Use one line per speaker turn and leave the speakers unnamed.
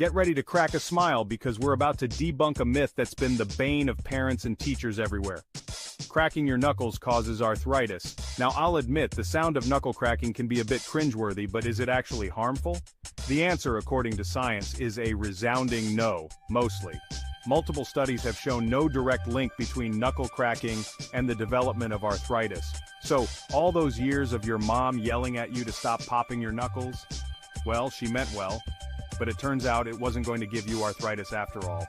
Get ready to crack a smile because we're about to debunk a myth that's been the bane of parents and teachers everywhere. Cracking your knuckles causes arthritis. Now I'll admit the sound of knuckle cracking can be a bit cringeworthy, but is it actually harmful? The answer, according to science, is a resounding no, mostly. Multiple studies have shown no direct link between knuckle cracking and the development of arthritis. So, all those years of your mom yelling at you to stop popping your knuckles? Well, she meant well, but it turns out it wasn't going to give you arthritis after all.